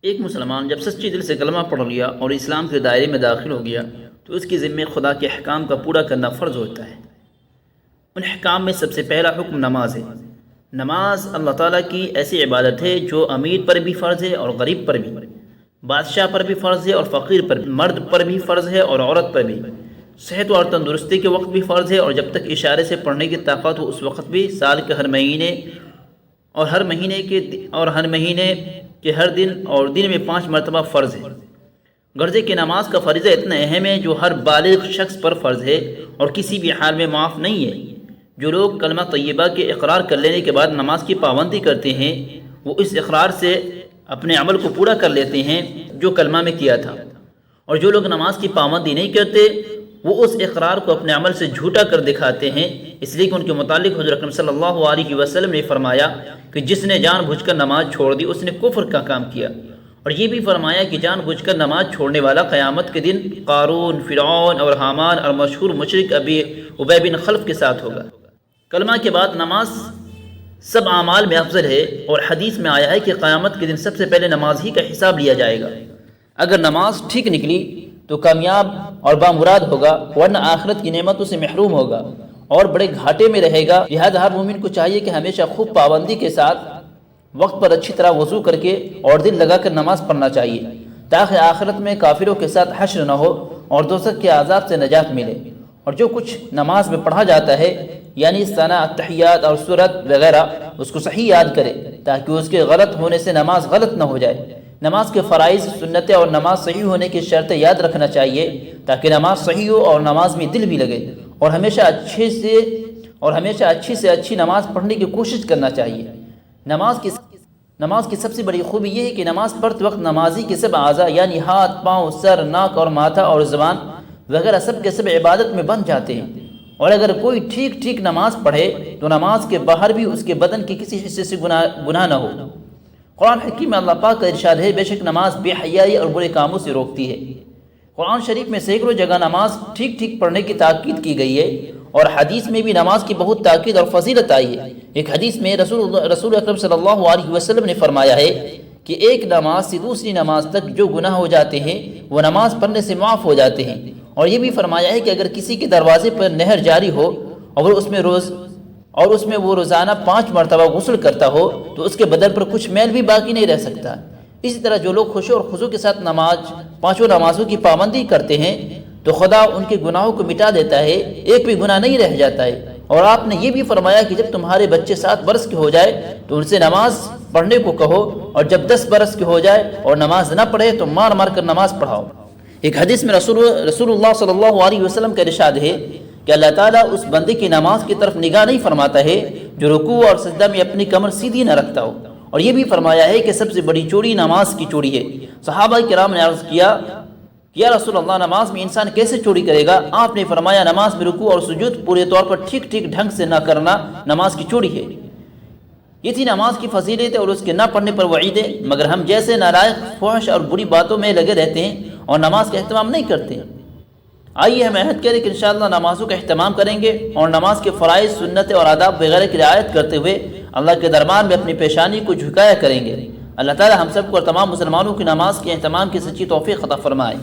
ایک مسلمان جب سچی دل سے کلمہ پڑھ لیا اور اسلام کے دائرے میں داخل ہو گیا تو اس کے ذمے خدا کے احکام کا پورا کرنا فرض ہوتا ہے۔ ان احکام میں سب سے پہلا حکم نماز ہے۔ نماز اللہ تعالیٰ کی ایسی عبادت ہے جو امیر پر بھی فرض ہے اور غریب پر بھی، بادشاہ پر بھی فرض ہے اور فقیر پر بھی، مرد پر بھی فرض ہے اور عورت پر بھی، صحت اور تندرستی کے وقت بھی فرض ہے اور جب تک اشارے سے پڑھنے کی طاقت ہو اس وقت بھی، سال کے ہر مہینے کے ہر دن اور دن میں 5 مرتبہ فرض ہے۔ غرضے کہ نماز کا فریضہ اتنا اہم ہے جو ہر بالغ شخص پر فرض ہے اور کسی بھی حال میں معاف نہیں ہے۔ جو لوگ کلمہ طیبہ کے اقرار کر لینے کے بعد نماز کی پابندی کرتے ہیں وہ اس اقرار سے اپنے عمل کو پورا کر لیتے ہیں جو کلمہ میں کیا تھا، اور جو لوگ نماز کی پابندی نہیں کرتے وہ اس اقرار کو اپنے عمل سے جھوٹا کر دکھاتے ہیں، اس لیے کہ ان کے متعلق حضور اکرم صلی اللہ علیہ وسلم نے فرمایا کہ جس نے جان بوجھ کر نماز چھوڑ دی اس نے کفر کا کام کیا، اور یہ بھی فرمایا کہ جان بوجھ کر نماز چھوڑنے والا قیامت کے دن قارون، فرعون اور حامان اور مشہور مشرک ابی بن خلف کے ساتھ ہوگا۔ کلمہ کے بعد نماز سب اعمال میں افضل ہے، اور حدیث میں آیا ہے کہ قیامت کے دن سب سے پہلے نماز ہی کا حساب لیا جائے گا۔ اگر نماز ٹھیک نکلی تو کامیاب اور بامراد ہوگا، ورنہ آخرت کی نعمتوں سے محروم ہوگا اور بڑے گھاٹے میں رہے گا۔ لہذا ہر مومن کو چاہیے کہ ہمیشہ خوب پابندی کے ساتھ وقت پر اچھی طرح وضو کر کے اور دل لگا کر نماز پڑھنا چاہیے، تاکہ آخرت میں کافروں کے ساتھ حشر نہ ہو اور دوزخ کے عذاب سے نجات ملے۔ اور جو کچھ نماز میں پڑھا جاتا ہے یعنی ثنا، تحیات اور سورت وغیرہ، اس کو صحیح یاد کرے تاکہ اس کے غلط ہونے سے نماز غلط نہ ہو جائے۔ نماز کے فرائض، سنتیں اور نماز صحیح ہونے کی شرطیں یاد رکھنا چاہیے تاکہ نماز صحیح ہو اور نماز میں دل بھی لگے، اور ہمیشہ اچھی سے اچھی نماز پڑھنے کی کوشش کرنا چاہیے۔ نماز کی سب سے بڑی خوبی یہ ہے کہ نماز پڑھتے وقت نمازی کے سب اعضاء یعنی ہاتھ، پاؤں، سر، ناک اور ماتھا اور زبان وغیرہ سب کے سب عبادت میں بن جاتے ہیں، اور اگر کوئی ٹھیک نماز پڑھے تو نماز کے باہر بھی اس کے بدن کے کسی حصے سے گناہ نہ ہو۔ قرآن حکیم میں اللہ پاک کا ارشاد ہے، بے شک نماز بے حیائی اور برے کاموں سے روکتی ہے۔ قرآن شریف میں سینکڑوں جگہ نماز ٹھیک پڑھنے کی تاکید کی گئی ہے، اور حدیث میں بھی نماز کی بہت تاکید اور فضیلت آئی ہے۔ ایک حدیث میں رسول اکرم صلی اللہ علیہ وسلم نے فرمایا ہے کہ ایک نماز سے دوسری نماز تک جو گناہ ہو جاتے ہیں وہ نماز پڑھنے سے معاف ہو جاتے ہیں، اور یہ بھی فرمایا ہے کہ اگر کسی کے دروازے پر نہر جاری ہو اور اس میں وہ روزانہ 5 مرتبہ غسل کرتا ہو تو اس کے بدن پر کچھ میل بھی باقی نہیں رہ سکتا۔ اسی طرح جو لوگ خشوع اور خضوع کے ساتھ 5 نمازوں کی پابندی کرتے ہیں تو خدا ان کے گناہوں کو مٹا دیتا ہے، ایک بھی گناہ نہیں رہ جاتا ہے۔ اور آپ نے یہ بھی فرمایا کہ جب تمہارے بچے 7 برس کے ہو جائے تو ان سے نماز پڑھنے کو کہو، اور جب 10 برس کے ہو جائے اور نماز نہ پڑھے تو مار کر نماز پڑھاؤ۔ ایک حدیث میں رسول اللہ صلی اللہ علیہ وسلم کا ارشاد ہے کہ اللہ تعالیٰ اس بندے کی نماز کی طرف نگاہ نہیں فرماتا ہے جو رکوع اور سجدہ میں اپنی کمر سیدھی نہ رکھتا ہو، اور یہ بھی فرمایا ہے کہ سب سے بڑی چوری نماز کی چوری ہے۔ صحابہ کرام نے عرض کیا یا رسول اللہ، نماز میں انسان کیسے چوری کرے گا؟ آپ نے فرمایا نماز میں رکوع اور سجود پورے طور پر ٹھیک ڈھنگ سے نہ کرنا نماز کی چوری ہے۔ یہ تھی نماز کی فضیلت اور اس کے نہ پڑھنے پر وعید ہے، مگر ہم جیسے نالائق فحش اور بری باتوں میں لگے رہتے ہیں اور نماز کا اہتمام نہیں کرتے۔ آئیے ہم عہد کریں کہ انشاءاللہ نمازوں کا اہتمام کریں گے اور نماز کے فرائض، سنتیں اور آداب وغیرہ کی رعایت کرتے ہوئے اللہ کے دربار میں اپنی پیشانی کو جھکایا کریں گے۔ اللہ تعالی ہم سب کو اور تمام مسلمانوں کی نماز کے اہتمام کی سچی توفیق عطا فرمائے۔